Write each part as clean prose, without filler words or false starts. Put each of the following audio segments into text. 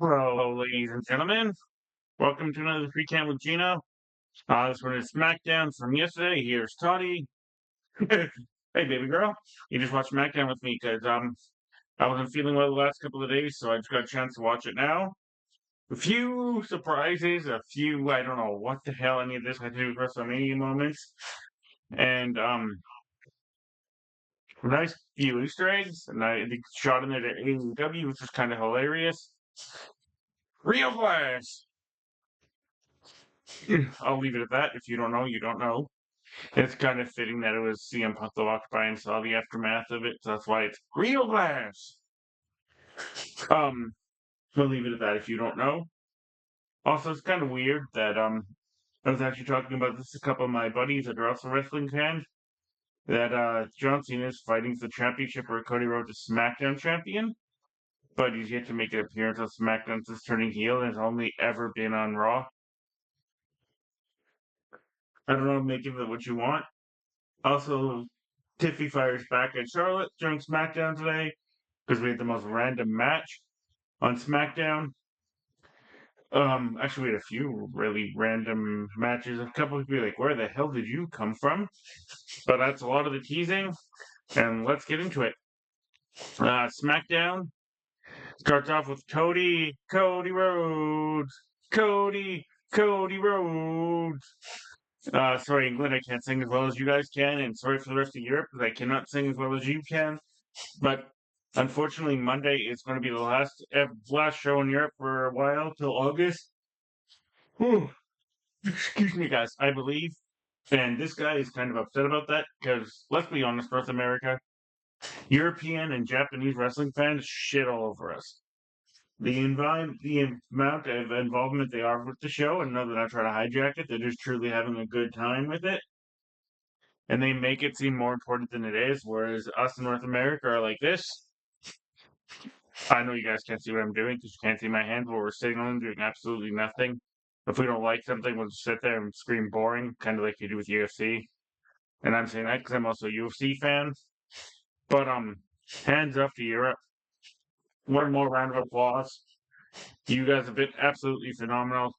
Hello, ladies and gentlemen. Welcome to another 3count with Gino. This one is SmackDown from yesterday. Here's Toddy. Hey, baby girl. You just watched SmackDown with me because I wasn't feeling well the last couple of days, so I just got a chance to watch it now. A few surprises, a few I don't know what the hell any of this had to do with WrestleMania moments, and a nice few Easter eggs, and I think shot in there to AEW, which was kind of hilarious. Real Flash. I'll leave it at that. If you don't know, you don't know. It's kind of fitting that it was CM Punk that walked by and saw the aftermath of it, so that's why it's real glass. Um, we'll leave it at that if you don't know. Also, it's kind of weird that I was actually talking about this to a couple of my buddies that are also wrestling fans. That John Cena is fighting for the championship where Cody Rhodes is SmackDown champion, but he's yet to make an appearance on SmackDown since turning heel and has only ever been on Raw. I don't know, make of it what you want. Also, Tiffy fires back at Charlotte during SmackDown today because we had the most random match on SmackDown. Actually, we had a few really random matches. A couple of people like, "Where the hell did you come from?" But that's a lot of the teasing, and let's get into it. SmackDown starts off with Cody Rhodes, Cody Rhodes. Sorry, England, I can't sing as well as you guys can, and sorry for the rest of Europe because I cannot sing as well as you can. But unfortunately, Monday is going to be the last show in Europe for a while till August. Whew. Excuse me, guys. I believe, and this guy is kind of upset about that because let's be honest, North America, European and Japanese wrestling fans shit all over us. The amount of involvement they are with the show, and no, they're not trying to hijack it. They're just truly having a good time with it, and they make it seem more important than it is. Whereas us in North America are like this. I know you guys can't see what I'm doing because you can't see my hands, but we're sitting on them doing absolutely nothing. If we don't like something, we'll just sit there and scream boring, kind of like you do with UFC. And I'm saying that because I'm also a UFC fan. But hands up to Europe. One more round of applause. You guys have been absolutely phenomenal.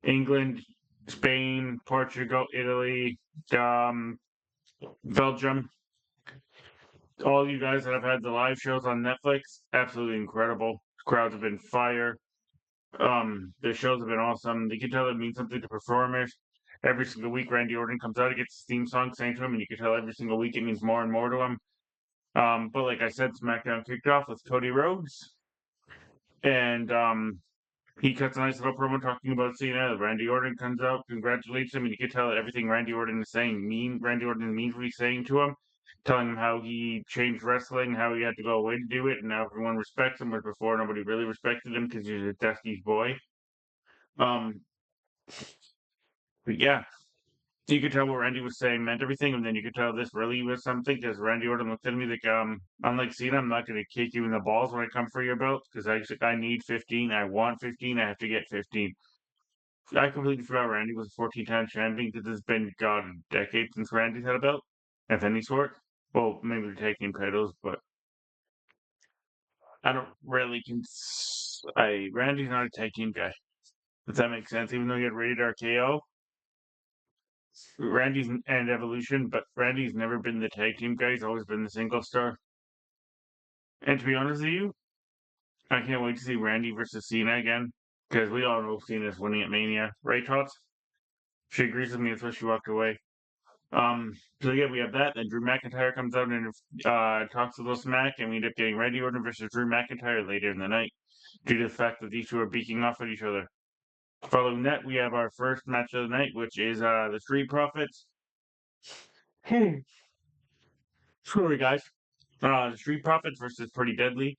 England, Spain, Portugal, Italy, um, Belgium. All you guys that have had the live shows on Netflix, absolutely incredible. Crowds have been fire. The shows have been awesome. You can tell it means something to performers. Every single week, Randy Orton comes out, he gets his theme song sang to him, and you can tell every single week it means more and more to him. But like I said, SmackDown kicked off with Cody Rhodes, and he cuts a nice little promo talking about Cena. Randy Orton comes out, congratulates him, and you can tell that everything Randy Orton is saying Randy Orton means what he's saying to him, telling him how he changed wrestling, how he had to go away to do it, and now everyone respects him, whereas before nobody really respected him because he was a Dusty's boy. Um, but yeah, you could tell what Randy was saying meant everything, and then you could tell this really was something because Randy Orton looked at me like, unlike Cena, I'm not going to kick you in the balls when I come for your belt because I need 15, I want 15, I have to get 15. I completely forgot Randy was a 14-time champion because it's been, God, a decade since Randy's had a belt, of any sort. Well, maybe the tag team titles, but I don't really Randy's not a tag team guy. Does that make sense? Even though he had rated RKO, Randy's and Evolution, but Randy's never been the tag team guy. He's always been the single star. And to be honest with you, I can't wait to see Randy versus Cena again because we all know Cena's winning at Mania, right, Tots? She agrees with me. That's why she walked away. So yeah, we have that. Then Drew McIntyre comes out and talks a little smack, and we end up getting Randy Orton versus Drew McIntyre later in the night due to the fact that these two are beaking off at each other. Following that, we have our first match of the night, which is the Street Profits. Sorry, guys. The Street Profits versus Pretty Deadly.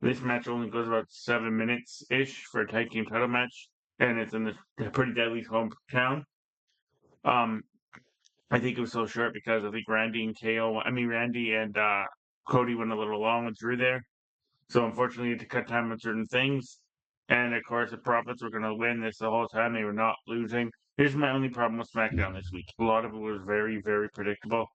This match only goes about 7 minutes ish for a tag team title match, and it's in the Pretty Deadly's hometown. Um, I think it was so short because I think Randy and Cody went a little long with Drew there. So unfortunately, you had to cut time on certain things. And of course, the Profits were going to win this the whole time. They were not losing. Here's my only problem with SmackDown this week. A lot of it was very, very predictable.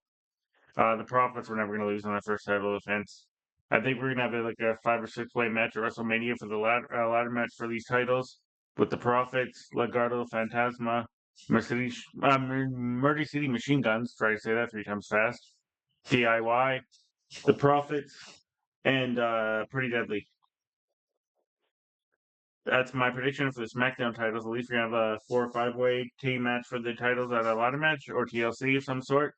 The Profits were never going to lose on their first title defense. I think we're gonna have like a 5 or 6 way match at WrestleMania for the ladder match for these titles with the Profits, Legado, Fantasma, Murder City Machine Guns. Try to say that 3 times fast. DIY, the Profits, and Pretty Deadly. That's my prediction for the SmackDown titles. At least we're gonna have a 4 or 5 way team match for the titles at a ladder match or TLC of some sort.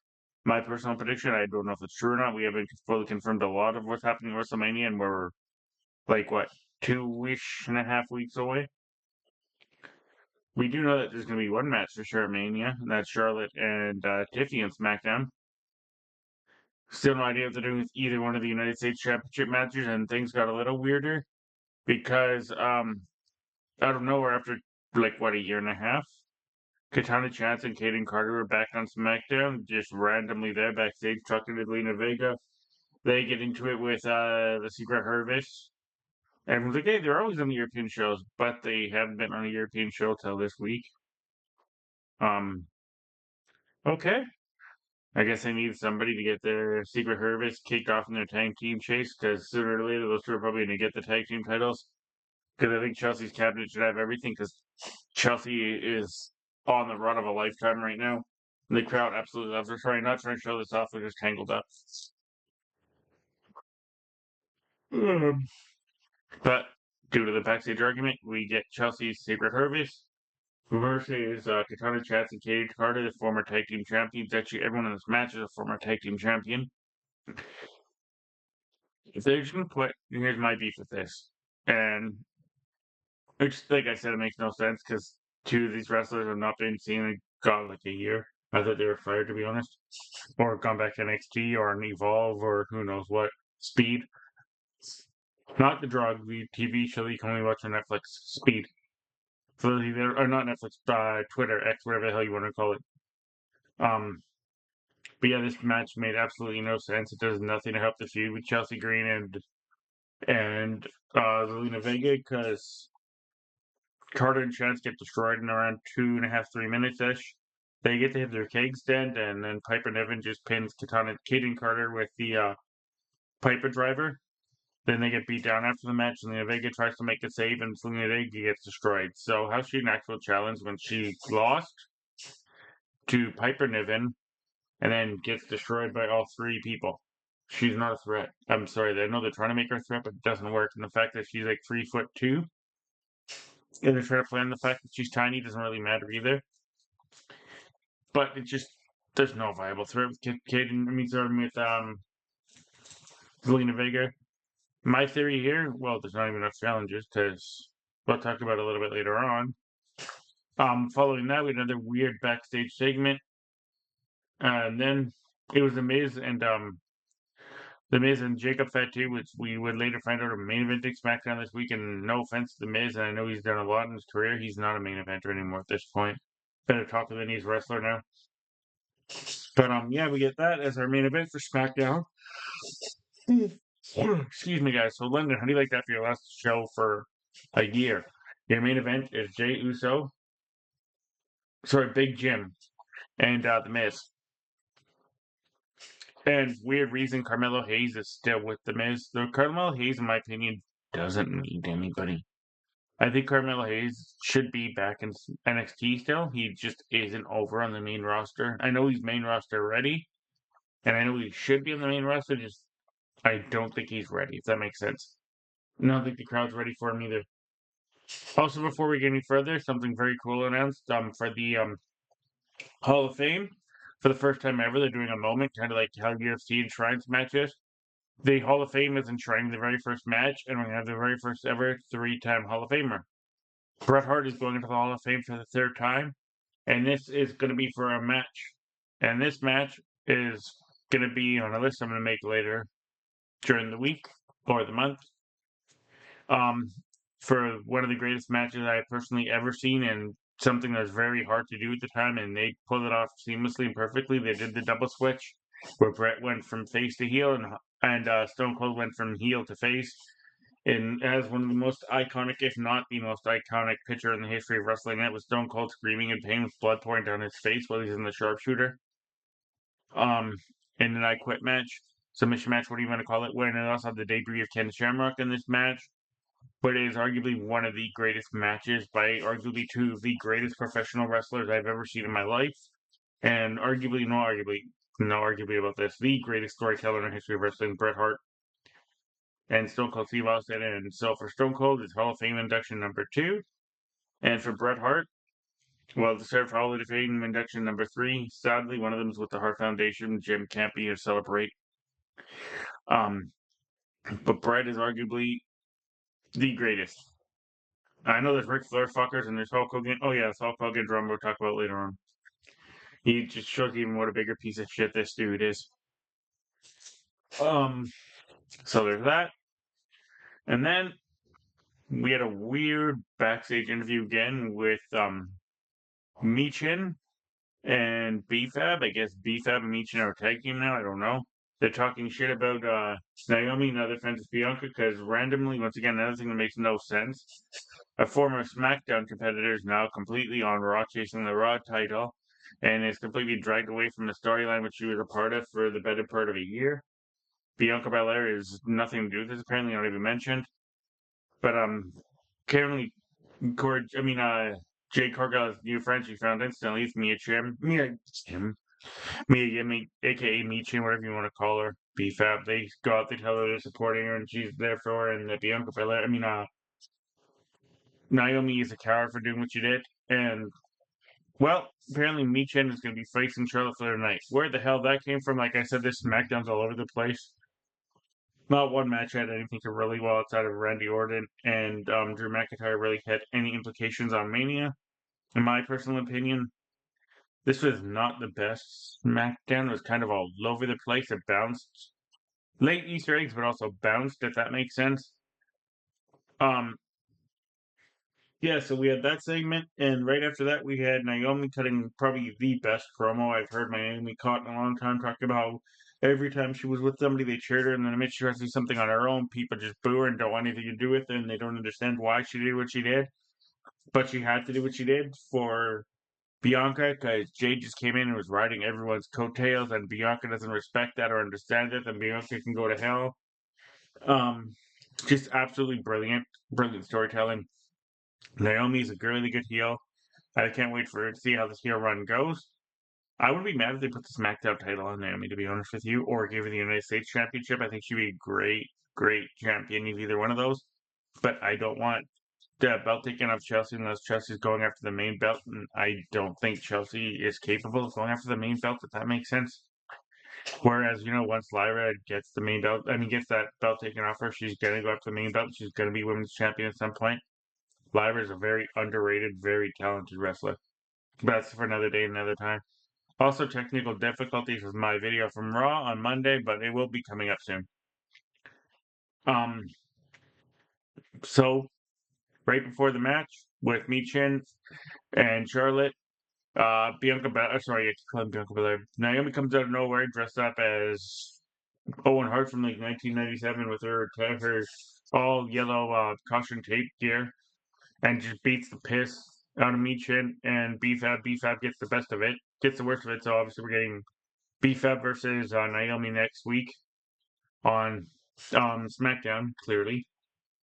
My personal prediction. I don't know if it's true or not. We haven't fully confirmed a lot of what's happening at WrestleMania, and we're like what 2-ish and a half weeks away. We do know that there's going to be one match for sure at Mania, and that's Charlotte and Tiffy on SmackDown. Still no idea if they're doing either one of the United States Championship matches, and things got a little weirder because out of nowhere after like what a year and a half, Katana Chance and Kaden Carter were back on SmackDown, just randomly there backstage talking to Lena Vega. They get into it with the Secret Service. Everyone's like, hey, they're always on the European shows, but they haven't been on a European show till this week. Um, okay. I guess they need somebody to get their Secret Service kicked off in their tag team chase, because sooner or later those two are probably going to get the tag team titles. Because I think Chelsea's cabinet should have everything, because Chelsea is on the run of a lifetime right now. The crowd absolutely loves her. Sorry, not trying to show this off, they're just tangled up. But due to the backstage argument, we get Chelsea's Secret Service versus Katana Chance and Katie Carter, the former tag team champions. Actually, everyone in this match is a former tag team champion. If they're just gonna put, here's my beef with this, and it's like I said, it makes no sense because two of these wrestlers have not been seen in God like a year. I thought they were fired, to be honest, or gone back to NXT or an Evolve or who knows what. Speed, not the drug, the TV show that you can only watch on Netflix. Speed. So either or not Netflix, Twitter, X, whatever the hell you want to call it. Um, but yeah, this match made absolutely no sense. It does nothing to help the feud with Chelsea Green and Zelina Vega because Carter and Chance get destroyed in around 2.5, 3 minutes ish. They get to hit their keg stand, and then Piper Niven just pins Kaden Carter with the Piper driver. Then they get beat down after the match, and Zelina Vega tries to make a save, and Zelina Vega gets destroyed. So how's she an actual challenge when she lost to Piper Niven and then gets destroyed by all 3 people? She's not a threat. I'm sorry, I know they're trying to make her a threat, but it doesn't work. And the fact that she's like 3'2", and they're trying to play on the fact that she's tiny doesn't really matter either. But it just there's no viable threat with Kaden. I mean, sorry, with Zelina Vega. My theory here, well, there's not even enough challenges because we'll talk about it a little bit later on. Following that, we had another weird backstage segment, and then it was The Miz and The Miz and Jacob Fatu, which we would later find out a main eventing SmackDown this week. And no offense to The Miz, and I know he's done a lot in his career, he's not a main eventer anymore at this point. Better talk than he's wrestler now. But yeah, we get that as our main event for SmackDown. Excuse me, guys. So, London, how do you like that for your last show for a year? Your main event is Jey Uso, sorry, Big Jim, and The Miz. And weird reason, Carmelo Hayes is still with The Miz. Though Carmelo Hayes, in my opinion, doesn't need anybody. I think Carmelo Hayes should be back in NXT still. He just isn't over on the main roster. I know he's main roster ready, and I know he should be on the main roster. Just I don't think he's ready. If that makes sense. I don't think the crowd's ready for him either. Also, before we get any further, something very cool announced for the Hall of Fame. For the first time ever, they're doing a moment, kind of like how UFC enshrines matches. The Hall of Fame is enshrining the very first match, and we're going to have the very first ever 3-time Hall of Famer. Bret Hart is going into the Hall of Fame for the 3rd time, and this is going to be for a match. And this match is going to be on a list I'm going to make later during the week or the month. For one of the greatest matches I've personally ever seen, and something that was very hard to do at the time, and they pulled it off seamlessly and perfectly. They did the double switch, where Bret went from face to heel, and Stone Cold went from heel to face. And as one of the most iconic, if not the most iconic picture in the history of wrestling, that was Stone Cold screaming in pain with blood pouring down his face while he's in the sharpshooter. In an I Quit match. submission match, what do you want to call it? When it also had the debut of Ken Shamrock in this match. But it is arguably one of the greatest matches by arguably two of the greatest professional wrestlers I've ever seen in my life. And no arguably about this, the greatest storyteller in the history of wrestling, Bret Hart and Stone Cold Steve Austin. And so for Stone Cold, it's Hall of Fame induction number 2. And for Bret Hart, well, to start for Hall of Fame induction number 3, sadly, one of them is with the Hart Foundation. Jim can't be here to celebrate. But Bret is arguably the greatest. I know there's Ric Flair fuckers and there's Hulk Hogan. Oh yeah, it's Hulk Hogan drum we'll talk about later on. He just shows even what a bigger piece of shit this dude is. So there's that. And then we had a weird backstage interview again with Michin and BFAB. I guess BFAB and Michin are tag team now. I don't know. They're talking shit about Naomi and other fans of Bianca because randomly, once again, another thing that makes no sense. A former SmackDown competitor is now completely on Raw chasing the Raw title and is completely dragged away from the storyline which she was a part of for the better part of a year. Bianca Belair is nothing to do with this, apparently not even mentioned. But currently Jade Cargill's new friend she found instantly is Mia Yimmy, aka Michin, whatever you want to call her, BFAB. They go out, they tell her they're supporting her and she's there for her, and that Bianca Belair, Naomi is a coward for doing what she did. And, well, apparently Michin is going to be facing Charlotte Flair tonight. Where the hell that came from? Like I said, this SmackDown's all over the place. Not one match had anything to really well outside of Randy Orton and Drew McIntyre really had any implications on Mania. In my personal opinion, this was not the best SmackDown. It was kind of all over the place. It bounced late Easter eggs, but also bounced, if that makes sense. Um, yeah, so we had that segment, and right after that, we had Naomi cutting probably the best promo I've heard Naomi cut in a long time, talking about how every time she was with somebody, they cheered her, and then the minute she tries to do something on her own, people just boo her and don't want anything to do with her, and they don't understand why she did what she did. But she had to do what she did for Bianca, because Jade just came in and was riding everyone's coattails, and Bianca doesn't respect that or understand it, and Bianca can go to hell. Just absolutely brilliant storytelling. Naomi's a really good heel. I can't wait for her to see how this heel run goes. I wouldn't be mad if they put the SmackDown title on Naomi, to be honest with you, or give her the United States Championship. I think she'd be a great champion of either one of those. But I don't want the belt taken off Chelsea unless Chelsea's going after the main belt, and I don't think Chelsea is capable of going after the main belt, if that makes sense. Whereas, once Lyra gets the main belt, gets that belt taken off her, she's gonna go after the main belt. She's gonna be women's champion at some point. Lyra is a very underrated, very talented wrestler. But that's for another day, another time. Also, technical difficulties with my video from Raw on Monday, but it will be coming up soon. Um, so right before the match with Michin and Charlotte, Bianca Belair, sorry, I call him Bianca Belair. Naomi comes out of nowhere dressed up as Owen Hart from like 1997 with her all yellow caution tape gear and just beats the piss out of Michin and BFAB. BFAB gets the best of it, gets the worst of it. So obviously we're getting BFAB versus Naomi next week on SmackDown. Clearly,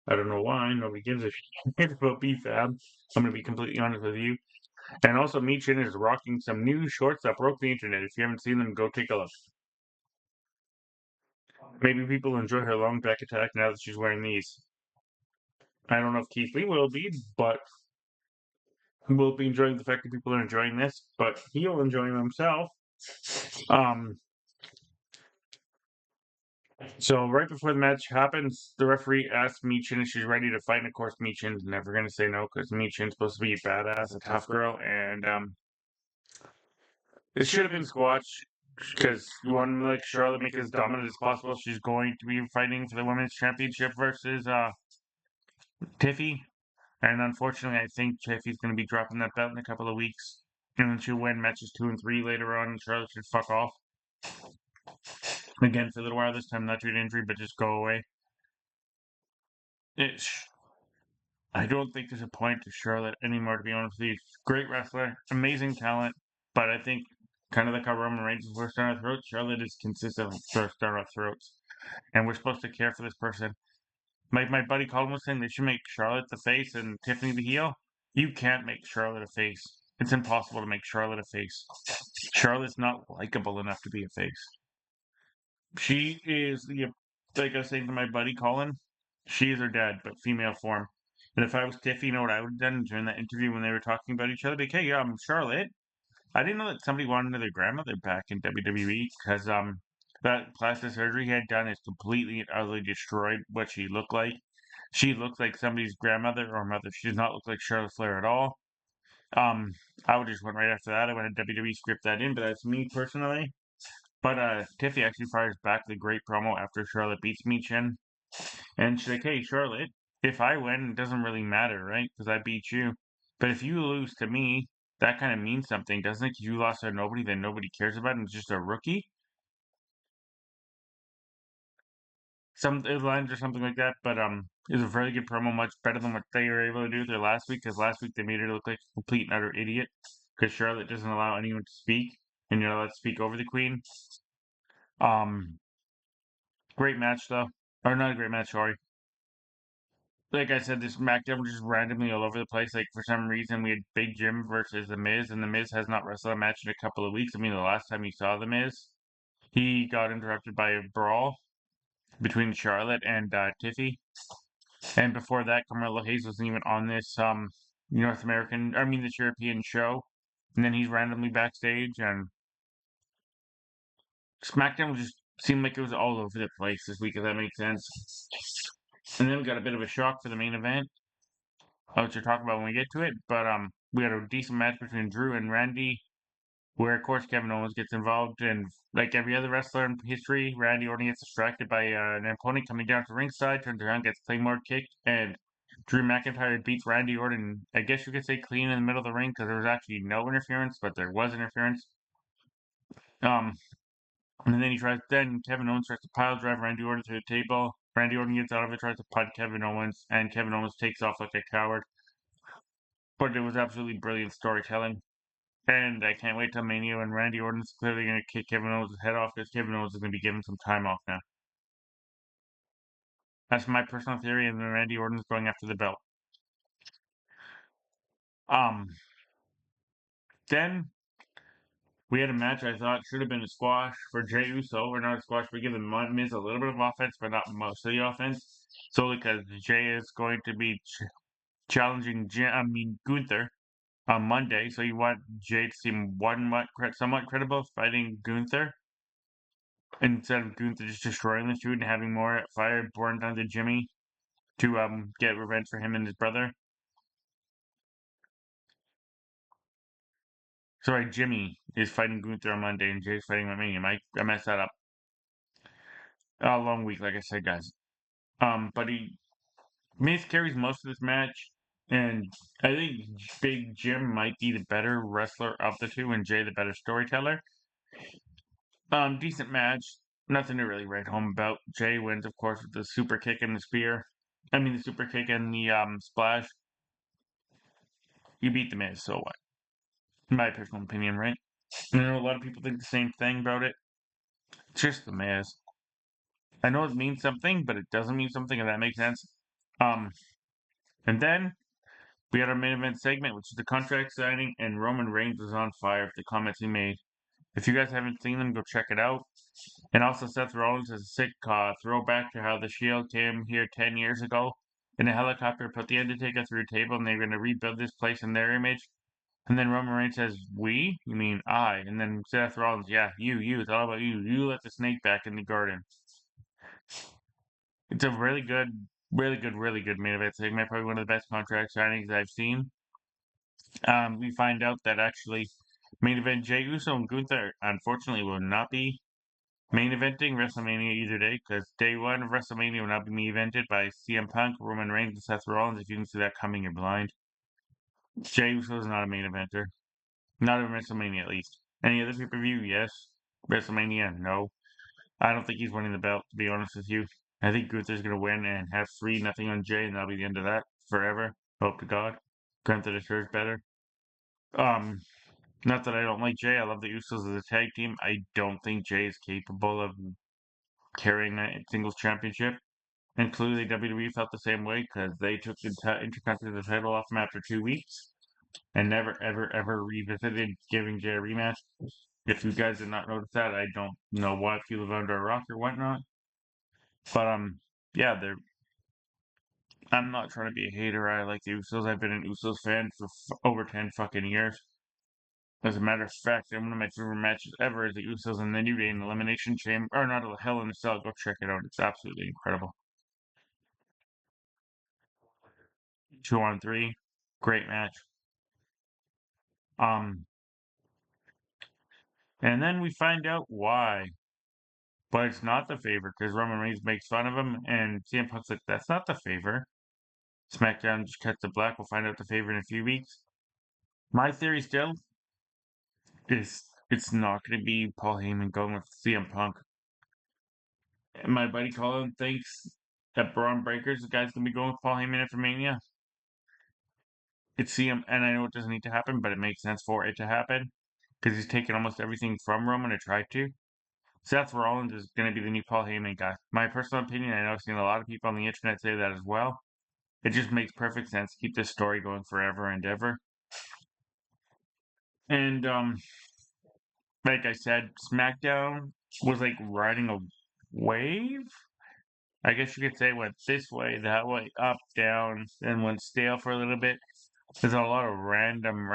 I don't know why nobody gives a shit about BFAB. I'm gonna be completely honest with you. And also, Michin is rocking some new shorts that broke the internet. If you haven't seen them, go take a look. Maybe people enjoy her long back attack now that she's wearing these. I don't know if Keith Lee will be, but we'll be enjoying the fact that people are enjoying this, but he'll enjoy himself. So right before the match happens, the referee asks Michin if she's ready to fight, and of course Michin's never gonna say no because Michin's supposed to be a badass, a tough girl, and it should have been squash because you want to like Charlotte make it as dominant as possible. She's going to be fighting for the women's championship versus Tiffy, and unfortunately, I think Tiffy's going to be dropping that belt in a couple of weeks, and then she'll win matches 2 and 3 later on. And Charlotte should fuck off again for a little while. This time, not due to injury, but just go away. I don't think there's a point to Charlotte anymore, to be honest with you. Great wrestler, amazing talent, but I think kind of like how Roman Reigns is first star our throats. Charlotte is consistent first star our throats, and we're supposed to care for this person. My buddy Colin was saying they should make Charlotte the face and Tiffany the heel. You can't make Charlotte a face. It's impossible to make Charlotte a face. Charlotte's not likable enough to be a face. She is the like I was saying to my buddy Colin, she is her dad, but female form. And if I was Tiffy, you know what I would have done during that interview when they were talking about each other? Like, hey, Charlotte. I didn't know that somebody wanted their grandmother back in WWE because that plastic surgery he had done is completely and utterly destroyed what she looked like. She looks like somebody's grandmother or mother. She does not look like Charlotte Flair at all. Um, I would just went right after that. I went to WWE script that in, but that's me personally. But Tiffy actually fires back the great promo after Charlotte beats Michin. And she's like, hey, Charlotte, if I win, it doesn't really matter, right? Because I beat you. But if you lose to me, that kind of means something, doesn't it? 'Cause you lost to nobody that nobody cares about and it's just a rookie. Some lines or something like that. But it was a very good promo, much better than what they were able to do with their last week. Because last week they made her look like a complete and utter idiot. Because Charlotte doesn't allow anyone to speak, and you're not allowed to speak over the Queen. Um, Great match though, or not a great match. Sorry. Like I said, this SmackDown was just randomly all over the place. Like for some reason, we had Big Jim versus The Miz, and The Miz has not wrestled a match in a couple of weeks. I mean, the last time you saw The Miz, he got interrupted by a brawl between Charlotte and Tiffy, and before that, Carmelo Hayes wasn't even on this North American, I mean this European show, and then he's randomly backstage, and SmackDown just seemed like it was all over the place this week. If that makes sense. And then we got a bit of a shock for the main event, which we'll talk about when we get to it. But we had a decent match between Drew and Randy, where of course Kevin Owens gets involved, and like every other wrestler in history, Randy Orton gets distracted by an opponent coming down to ringside, turns around, gets Claymore kicked, and Drew McIntyre beats Randy Orton. I guess you could say clean in the middle of the ring because there was actually no interference, but there was interference. Um, and then then Kevin Owens tries to pile drive Randy Orton through the table. Randy Orton gets out of it, tries to punt Kevin Owens, and Kevin Owens takes off like a coward. But it was absolutely brilliant storytelling. And I can't wait till Mania when Randy Orton's clearly going to kick Kevin Owens' head off because Kevin Owens is going to be given some time off now. That's my personal theory, and then Randy Orton's going after the belt. Um, then we had a match I thought should have been a squash for Jey Uso, or not a squash, but give the Miz a little bit of offense, but not most of the offense. Solely because Jey is going to be challenging, Gunther on Monday, so you want Jey to seem somewhat credible fighting Gunther instead of Gunther just destroying the feud and having more fire burned onto Jimmy to get revenge for him and his brother. Sorry, Jimmy is fighting Gunther on Monday and Jay's fighting Mania. I messed that up. A long week, like I said, guys. But Miz carries most of this match, and I think Big Jim might be the better wrestler of the two, and Jay the better storyteller. Decent match. Nothing to really write home about. Jay wins, of course, with the super kick and the spear. I mean, the super kick and the splash. You beat the Miz, so what? In my personal opinion, right? I know a lot of people think the same thing about it. It's just the Miz. I know it means something, but it doesn't mean something, if that makes sense. Um, and then we had our main event segment, which is the contract signing, and Roman Reigns was on fire with the comments he made. If you guys haven't seen them, go check it out. And also, Seth Rollins has a sick throwback to how the Shield came here 10 years ago in a helicopter, put the Undertaker through a table, and they're going to rebuild this place in their image. And then Roman Reigns says, "We? You mean I?" And then Seth Rollins, "Yeah, you. It's all about you. You let the snake back in the garden." It's a really good main event segment. Probably one of the best contract signings I've seen. We find out that actually main event Jey Uso and Gunther unfortunately will not be main eventing WrestleMania either day because day one of WrestleMania will not be main evented by CM Punk, Roman Reigns, and Seth Rollins. If you can see that coming, you're blind. Jey Uso is not a main eventer. Not in WrestleMania, at least. Any other pay per view? Yes. WrestleMania? No. I don't think he's winning the belt, to be honest with you. I think Gunther's going to win and have 3-0 on Jay, and that'll be the end of that forever. Hope to God. Gunther deserves better. Um, Not that I don't like Jay. I love the Usos as a tag team. I don't think Jay is capable of carrying a singles championship. And clearly WWE felt the same way because they took the Intercontinental title off him after 2 weeks and never, ever, ever revisited giving Jay a rematch. If you guys did not notice that, I don't know why, if you live under a rock or whatnot. But yeah, they're. I'm not trying to be a hater. I like the Usos. I've been an Usos fan for over 10 fucking years. As a matter of fact, one of my favorite matches ever is the Usos and the New Day in Elimination Chamber, or not a Hell in a Cell. Go check it out. It's absolutely incredible. 2-on-3, great match. Um, and then we find out why, but it's not the favor because Roman Reigns makes fun of him, and CM Punk's like, "That's not the favor." SmackDown just cuts to black. We'll find out the favor in a few weeks. My theory still is it's not going to be Paul Heyman going with CM Punk. And my buddy Colin thinks that Braun Breaker's the guy's going to be going with Paul Heyman after Mania. It's CM, and I know it doesn't need to happen, but it makes sense for it to happen because he's taken almost everything from Roman to try to. Seth Rollins is going to be the new Paul Heyman guy. My personal opinion, I know I've seen a lot of people on the internet say that as well. It just makes perfect sense to keep this story going forever and ever. And like I said, SmackDown was like riding a wave. I guess you could say it went this way, that way, up, down, and went stale for a little bit. There's a lot of random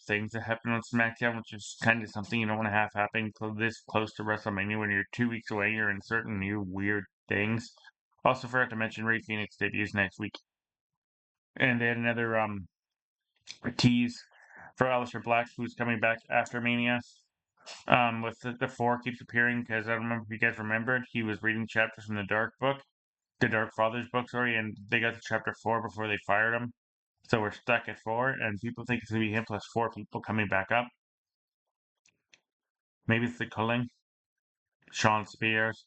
things that happen on SmackDown, which is kind of something you don't want to have happen this close to WrestleMania when you're 2 weeks away. You're inserting new weird things. Also, forgot to mention Ray Phoenix debuts next week, and they had another tease for Aleister Black, who's coming back after Mania. With the four keeps appearing because I don't remember if you guys remembered he was reading chapters from the Dark book, the Dark Father's book, sorry, and they got to chapter 4 before they fired him. So we're stuck at 4, and people think it's gonna be him plus 4 people coming back up. Maybe it's the Culling, Sean Spears,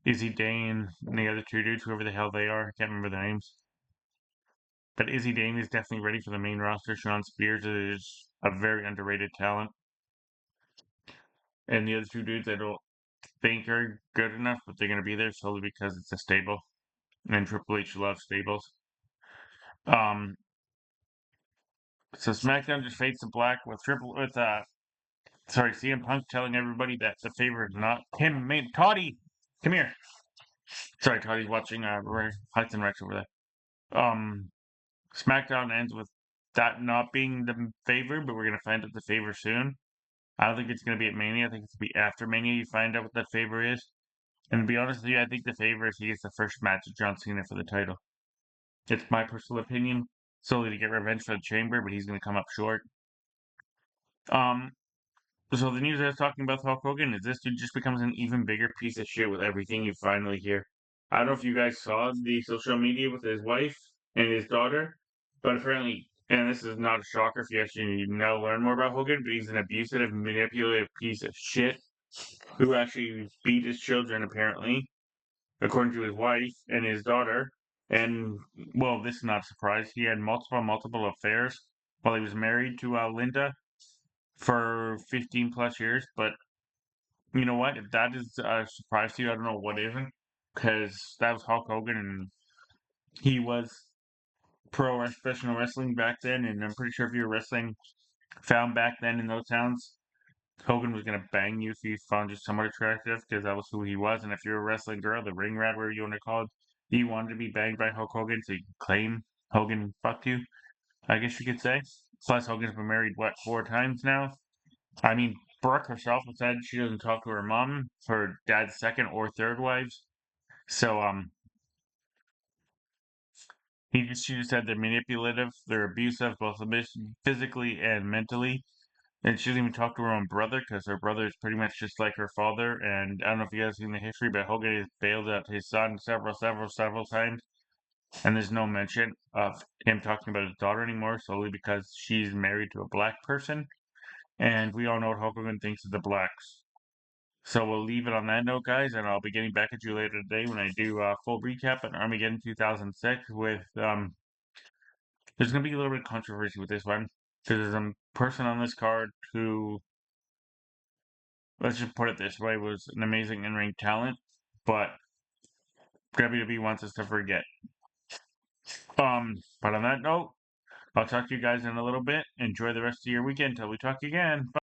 Izzy Dane, and the other two dudes, whoever the hell they are. I can't remember their names. But Izzy Dane is definitely ready for the main roster. Sean Spears is a very underrated talent. And the other two dudes I don't think are good enough, but they're going to be there solely because it's a stable. And Triple H loves stables. So SmackDown just fades to black with CM Punk telling everybody that the favor is not him. Toddy, come here. Sorry, Toddy's watching Hudson Rex over there. SmackDown ends with that not being the favor, but we're gonna find out the favor soon. I don't think it's gonna be at Mania. I think it's gonna be after Mania. You find out what that favor is. And to be honest with you, I think the favor is he gets the first match of John Cena for the title. It's my personal opinion, solely to get revenge for the Chamber, but he's gonna come up short. Um, So the news I was talking about with Hulk Hogan is this dude just becomes an even bigger piece of shit with everything you finally hear. I don't know if you guys saw the social media with his wife and his daughter, but apparently, and this is not a shocker if you actually now learn more about Hogan, but he's an abusive, manipulative piece of shit who actually beat his children, apparently, according to his wife and his daughter. And, well, this is not a surprise. He had multiple affairs while he was married to Linda for 15 plus years, but you know what? If that is a surprise to you, I don't know what isn't, because that was Hulk Hogan, and he was professional wrestling back then, and I'm pretty sure if you were wrestling found back then in those towns, Hogan was gonna bang you if you found you somewhat attractive, because that was who he was. And if you're a wrestling girl, the ring rat, whatever you want to call it, you wanted to be banged by Hulk Hogan, so you can claim Hogan fucked you, I guess you could say. Plus, Hogan's been married what 4 times now. I mean, Brooke herself has said she doesn't talk to her mom, her dad's second or third wives. So she just said they're manipulative, they're abusive, both physically and mentally. And she doesn't even talk to her own brother because her brother is pretty much just like her father. And I don't know if you guys seen the history, but Hogan has bailed out his son several times. And there's no mention of him talking about his daughter anymore, solely because she's married to a black person. And we all know what Hulk Hogan thinks of the blacks. So we'll leave it on that note, guys, and I'll be getting back at you later today when I do a full recap on Armageddon 2006 with, there's going to be a little bit of controversy with this one. There's a person on this card who, let's just put it this way, was an amazing in-ring talent, but WWE wants us to forget. But on that note, I'll talk to you guys in a little bit. Enjoy the rest of your weekend until we talk again. Bye.